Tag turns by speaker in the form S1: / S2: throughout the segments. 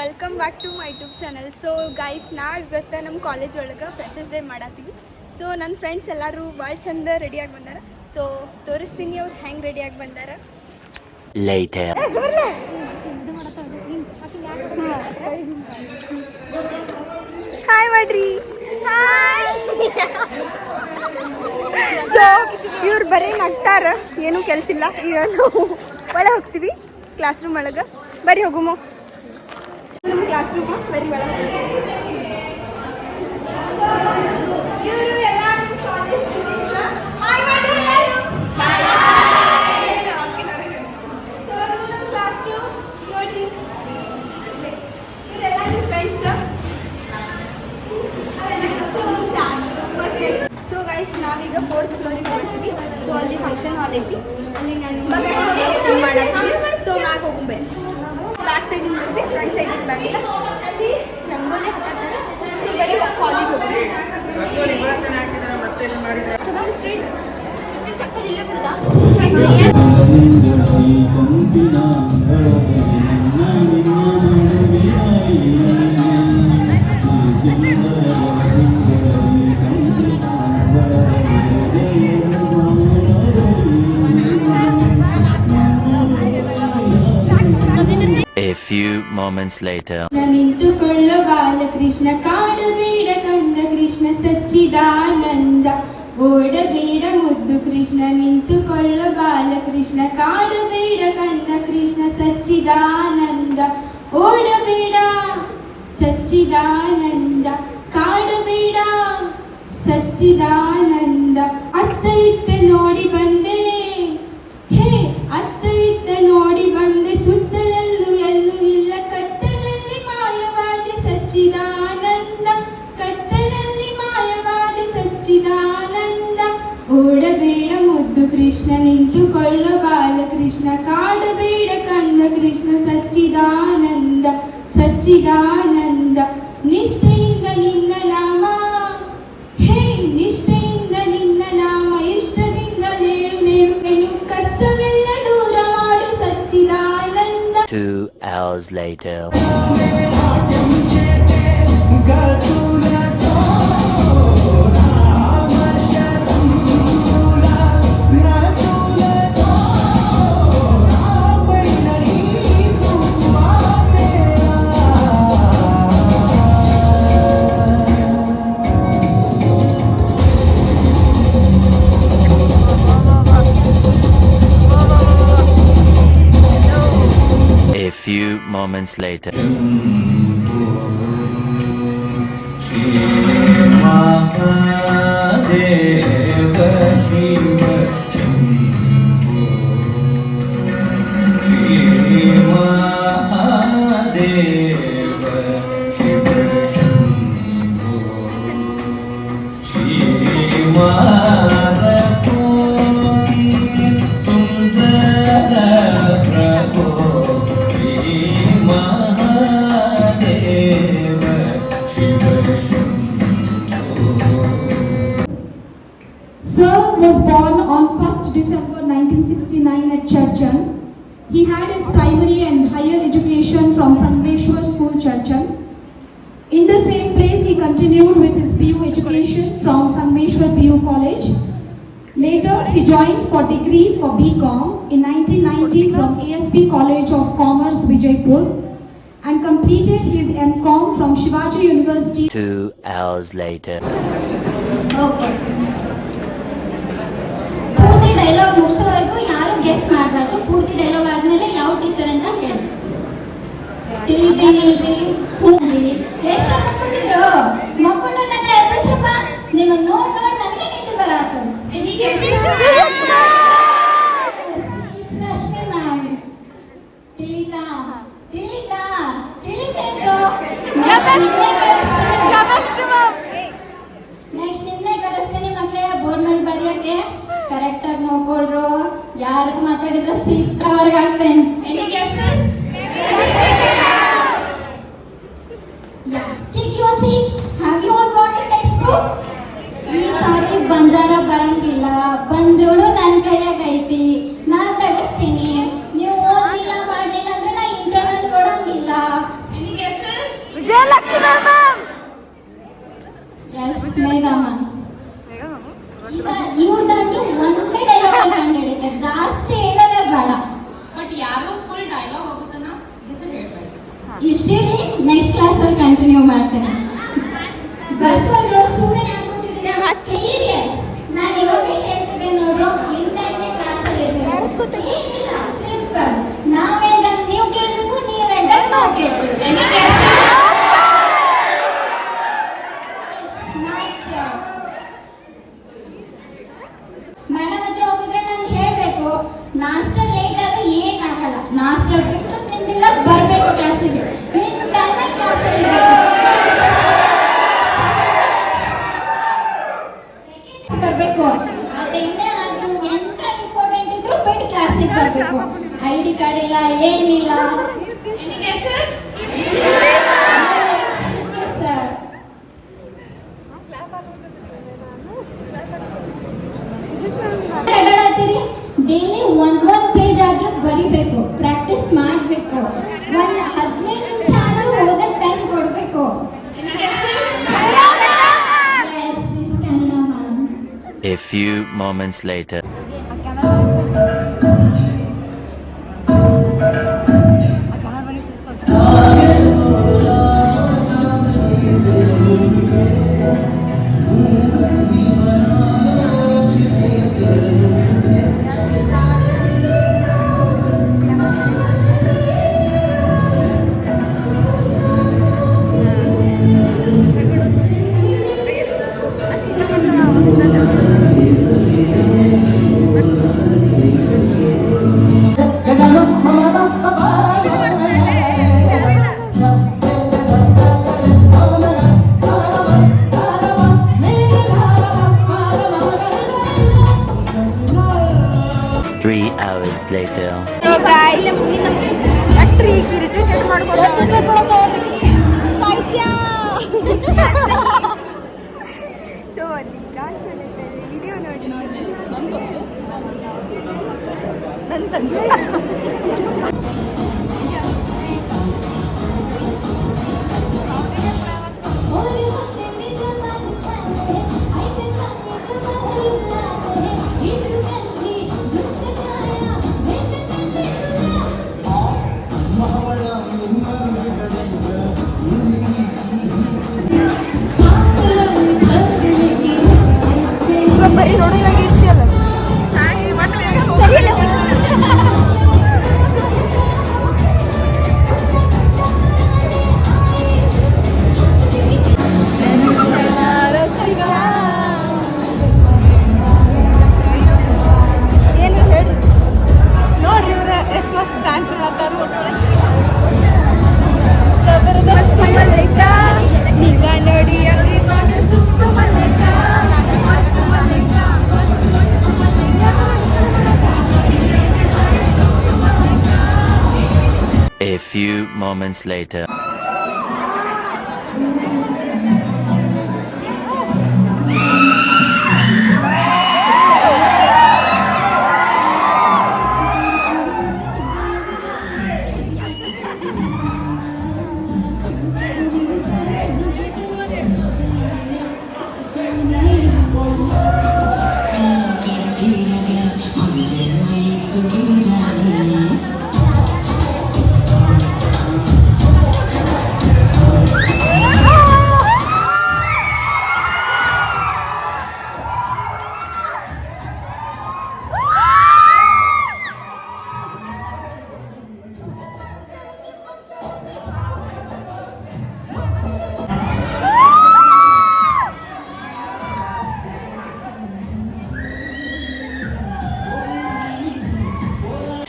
S1: Welcome back to my YouTube channel. So guys, ನಾವು ಇವತ್ತು ನಮ್ಮ ಕಾಲೇಜ್ ಒಳಗೆ ಫ್ರೆಶರ್ಸ್ ಡೇ ಮಾಡತ್ತೀವಿ. ಸೊ ನನ್ನ ಫ್ರೆಂಡ್ಸ್ ಎಲ್ಲರೂ ಭಾಳ ಚಂದ ರೆಡಿಯಾಗಿ ಬಂದಾರ. ಸೊ ತೋರಿಸ್ತೀನಿ ಅವ್ರು ಹೆಂಗೆ ರೆಡಿಯಾಗಿ ಬಂದಾರ. ಹಾಯ್ ಮಾಡ್ರಿ. ಸೊ ಇವ್ರು ಬರೀ ನಗ್ತಾರ, ಏನೂ ಕೆಲಸ ಇಲ್ಲ. ಈಗ ನಾವು ಒಳಗೆ ಹೋಗ್ತೀವಿ ಕ್ಲಾಸ್ ರೂಮ್ ಒಳಗೆ. ಬರ್ರಿ ಹೋಗುಮೋ ನಮ್ಮ ಕ್ಲಾಸ್ ರೂಮ್. ಬರ್ರಿ ಒಳಗೆ. ಇವರು ಎಲ್ಲ ಕಾಲೇಜ್ ಸ್ಟೂಡೆಂಟ್ಸ್. ಹಾಯ್ ಮಾಡ್ರಿ ಎಲ್ಲರೂ. ಸೊ ನಮ್ಮ ಕ್ಲಾಸ್ ರೂಮ್ ನೋಡ್ರಿ, ಇವರೆಲ್ಲ ನಿಮ್ಮ ಫ್ರೆಂಡ್ಸ್. ಸೊ ಗೈಸ್, ನಾವೀಗ 4th ಫ್ಲೋರಿಗೆ ಹೋಗ್ತೀವಿ. ಸೊ ಅಲ್ಲಿ ಫಂಕ್ಷನ್ ಹಾಲ್ ಐತಿ, ಅಲ್ಲಿ ನಾನು ಮಾಡತ್ತೀವಿ. ಸೊ ಮ್ಯಾಗ ಹೋಗ್ಬೇಕು. ಬ್ಯಾಕ್ ಸೈಡಿಂದ ಬರ್ತೀವಿ, ಫ್ರಂಟ್ ಸೈಡಿಂದ ಬರಲಿಲ್ಲ. ಅಲ್ಲಿ ರಂಗೋಲಿ ಹಾಕತ್ತಾರೆ. ಸೊ ಬರೀ ಹಾಲಿಗೆ ಹೋಗ್ತೀವಿ.
S2: A few moments later.
S3: ನಿಂತುಕೊಳ್ಳೋ Balakrishna, ಕಾಡಬೇಡ ಕಂದ ಕೃಷ್ಣ ಸಚ್ಚಿದಾನಂದ, ಓಡಬೇಡ ಮುದ್ದು ಕೃಷ್ಣ. ನಿಂತುಕೊಳ್ಳೋ ಬಾಲಕೃಷ್ಣ, ಕಾಡಬೇಡ ಕಂದ ಕೃಷ್ಣ ಸಚ್ಚಿದಾನಂದ, ಓಡಬೇಡ ಸಚ್ಚಿದಾನಂದ, ಕಾಡಬೇಡ ಸಚ್ಚಿದಾನಂದ. ಅತ್ತ ಇತ್ತ ನೋಡಿ ಬಂದೆ, ಹೇ ಅತ್ತ ಇತ್ತ ನೋಡಿ ಬಂದೆ, ಸುತ್ತಲಲ್ಲೂ ಎಲ್ಲೂ ಇಲ್ಲ, ಕತ್ತಲಲ್ಲಿ ಮಾಯವಾದ ಸಚ್ಚಿದಾನಂದ, ಕತ್ತಲಲ್ಲಿ ಮಾಯವಾದ ಸಚ್ಚಿದಾನಂದ. ಓಡಬೇಡ ಮುದ್ದು ಕೃಷ್ಣ, ನಿಂತುಕೊಳ್ಳೋ ಬಾಲಕೃಷ್ಣ, ಕಾಡಬೇಡ ಕಂದ ಕೃಷ್ಣ ಸಚ್ಚಿದಾನಂದ, ಸಚ್ಚಿದಾನಂದ. ನಿಷ್ಠೆಯಿಂದ ನಿನ್ನ ನಾಮ, ಹೇ ನಿಷ್ಠೆಯಿಂದ ನಿನ್ನ ನಾಮ, ಇಷ್ಟದಿಂದ ನೇಳು ನೇಳು, ಕಷ್ಟವೆಲ್ಲ ದೂರ ಮಾಡು ಸಚ್ಚಿದಾನಂದ.
S2: 2 hours later. A few moments later.
S3: Sir was born on 1st December 1969 at Churchan. He had his primary and higher education from Sanmeshwar School, Churchan. In the same place, he continued with his BU education from Sanmeshwar BU College. Later, he joined for degree for BCom in 1990 from ASP College of Commerce, Vijaypur, and completed his MCom from Shivaji University.
S2: 2 hours later.
S3: Okay. ಪೂರ್ತಿ dialogue ಮುಗಿಸೋವರೆಗೂ ಯಾರು guess ಮಾಡಬಾರ್ದು. ಪೂರ್ತಿ dialogue ಆದ್ಮೇಲೆ ಯಾವ teacher ಅಂತ ಹೇಳಿ. ತಿಳಿತೀನಿ ಹೂನ್ರಿ. ಎಷ್ಟು ಮಕ್ಕಳಿರೋ ಮಕ್ಕಳು ನನ್ನ ಎಬ್ಬಿಸ್ರಪ್ಪ. ನಿಮ್ಮ ನೋಡ್ ನನಗೆ ನಿಂತು ಬರತ್ತ. ಲಕ್ಷ್ಮಿ ಮ್ಯಾಮ್. ತಿಳಿತಾ ತಿಳಿತಾ ತಿಳಿತೇನ್ರೋ. ನೆಕ್ಸ್ಟ್ ನಿನ್ನೆ ಕರೆಸ್ತೀನಿ ಮಕ್ಕಳೇ. ಬೋರ್ಡ್ ಮೇಲೆ ಬರೆಯಕ್ಕೆ ಕರೆಕ್ಟ್ ಆಗಿ ನೋಡ್ಕೊಳ್ರು. ಯಾರು ಮಾತಾಡಿದ್ರೆ ಸಿಕ್ಕವರ್ಗ ಆಗ್ತೇನೆ. Take your seats. Have you all brought a textbook? ಈ ಸಾರಿ ಬಂಜಾರ ಬರಂಗಿಲ್ಲ. ಬಂದ್ರೋಳು ನನ್ನ ಕೈಯಾಗ ಐತಿ, ನಾ ತಗಸ್ತೀನಿ. ನೀವು ಓದಿಲ್ಲ ಮಾಡಲಿಲ್ಲ ಅಂದ್ರೆ ನಾ ಇಂಟರ್ನಲ್ ಕೊಡಂಗಿಲ್ಲ.
S1: Vijayalakshmi ma'am.
S3: S Megha ma'am. ಈಗ ಇವ್ರದಂತೂ ಒಂದೇ ಡೈಲಾಗ್ ಕಂಡಿಡಿತಾರೆ, ಜಾಸ್ತಿ ಹೇಳೋದೇ ಬೇಡ.
S4: ಬಟ್ ಯಾರು ಫುಲ್ ಡೈಲಾಗ್ ಹೋಗುತ್ತನ ಹೆಸರು ಹೇಳ್ಬೇಕು.
S3: ಇಷ್ಟಿರ್ಲಿ, ನೆಕ್ಸ್ಟ್ ಕ್ಲಾಸಲ್ಲಿ ಕಂಟಿನ್ಯೂ ಮಾಡ್ತೇನೆ. ಬರ್ಕೊಂಡು ಸುಮ್ಮನೆ ಹಾಕೋತಿದ್ದೀರಾ ಸೀರಿಯಸ್. ನಾನು ಇವಾಗ ಹೇಳ್ತಿದ್ದೆ ನೋಡು, ಇಂಟರ್ನೇ ಕ್ಲಾಸಲ್ಲಿ ಇರ್ಬೇಕು. ಏನಿಲ್ಲ, ಸಿಂಪಲ್. ನಾವ್ ಹೇಳ್ದಂಗೆ ನೀವು ಕೇಳಬೇಕು, ನೀವು ಹೇಳ್ದಂಗೆ ನಾವು ಕೇಳ್ತೀವಿ. ಮೇಡಮ್ ಹತ್ರ ಹೋಗಿದ್ರೆ ನಂಗೆ ಹೇಳ್ಬೇಕು, ನಾಷ್ಟ ಲೇಟ್ ಆದ್ರೆ ಏನಾಗಲ್ಲ, ನಾಷ್ಟ ಬಿಟ್ಟು ತಿಂದಿಲ್ಲ ಬರ್ಬೇಕು ಕ್ಲಾಸಿಗೆ, ಇನ್ ಟೈಮಲ್ಲಿ ಕ್ಲಾಸಲ್ಲಿ ಬರ್ಬೇಕು. ಅದೇನೇ ಆದ್ರೂ ಎಂತ ಇಂಪಾರ್ಟೆಂಟ್ ಇದ್ರು ಬಿಟ್ಟು ಕ್ಲಾಸಿಗೆ ಬರ್ಬೇಕು. ID ಕಾರ್ಡ್ ಇಲ್ಲ, ಏನಿಲ್ಲ. ಸರ್ ಡೈಲಿ ಒಂದ್ ಪೇಜ್ ಆದ್ರೂ ಬರಿಬೇಕು, ಪ್ರಾಕ್ಟೀಸ್ ಮಾಡ್ಬೇಕು. ಒಂದ್ 15 ನಿಮಿಷ ಆದ್ರೂ ಓದಕ್ ಟೈಮ್ ಕೊಡ್ಬೇಕು.
S2: A few moments later. Later.
S1: So guys, tree irritation ಮಾಡ್ಕೊಂಡು ಸಾಹಿತ್ಯ. ಸೊ ಅಲ್ಲಿ ಡಾನ್ಸ್ ಮಾಡಿದ್ದಾರೆ, ವಿಡಿಯೋ ನೋಡಿ. ನನ್ನ ಸಂಜೆ ಬರೀ ನೋಡೋದ್ರಾಗೆ ಇರ್ತೀಯಲ್ಲ. ಏನು ಹೇಳಿ ನೋಡ್ರಿ, ಇವ್ರ ಎಷ್ಟು ಮಸ್ತ್ ಡ್ಯಾನ್ಸ್ ಮಾಡ್ತಾರ. ಮಲ್ಲಿಕ ನಿಂಗ ನೋಡಿ ಅವ್ರಿ ಸುಸ್ತು Mallika.
S2: A few moments later.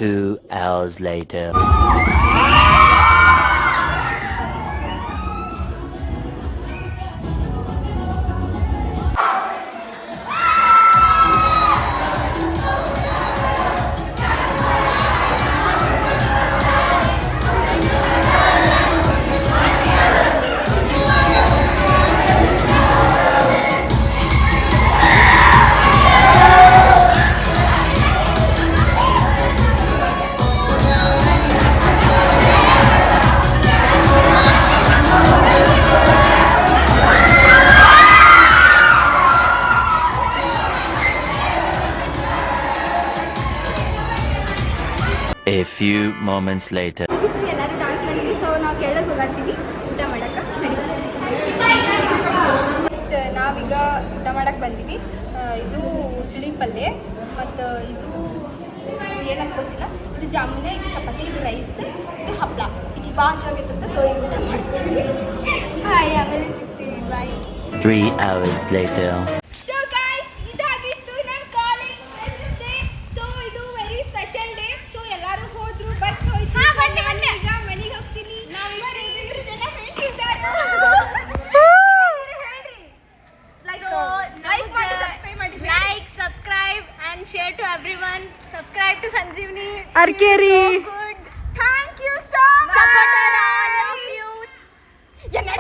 S2: Two hours later. moments later.
S1: ಎಲ್ಲರೂ ಡಾನ್ಸ್ ಮಾಡಿದ್ವಿ. ಸೊ ನಾವು ಕೆಳಗೆ ಹೋಗತ್ತೀವಿ ಊಟ ಮಾಡಕ್ಕೆ. ನಾವೀಗ ಊಟ ಮಾಡಕ್ಕೆ ಬಂದೀವಿ. ಇದು ಉಸಳಿ ಪಲ್ಯ ಮತ್ತು ಇದು ಏನಂತ ಗೊತ್ತಿಲ್ಲ. ಇದು ಜಾಮೂನೆ, ಇದು ಚಪಾತಿ, ಇದು ರೈಸ್, ಇದು ಹಪ್ಪಳ. ಈಗ ಭಾಳ ಆಗೈತಂತ ಸೊ ಈಗ ಊಟ ಮಾಡ್ತೀವಿ. ಬಾಯ್, ಆಮೇಲೆ ಸಿಗ್ತೀವಿ. ಬಾಯ್.
S2: 3 hours later.
S1: ಸೊ ಗೈಸ್, ಇದಾಗಿತ್ತು ನಮ್ಮ ಕಾಲೇಜ್ ಡೇ. ಸೊ ಇದು ವೆರಿ ಸ್ಪೆಷಲ್ ಡೇ. ಸೊ ಎಲ್ಲರೂ ಹೋದ್ರು, ಬಸ್ ಹೋಯ್ತು. ಈಗ ಮನೆಗೆ ಹೋಗ್ತೀನಿ. ನಾವಿಬ್ಬರು ಜನ ಫ್ರೆಂಡ್ಸ್ ಇದ್ದಾರೆ.
S5: Like, subscribe and share to everyone. Subscribe to Sanjeevani.
S1: Arkeri.
S5: Good.
S1: Thank you so much.
S5: Support our all of you.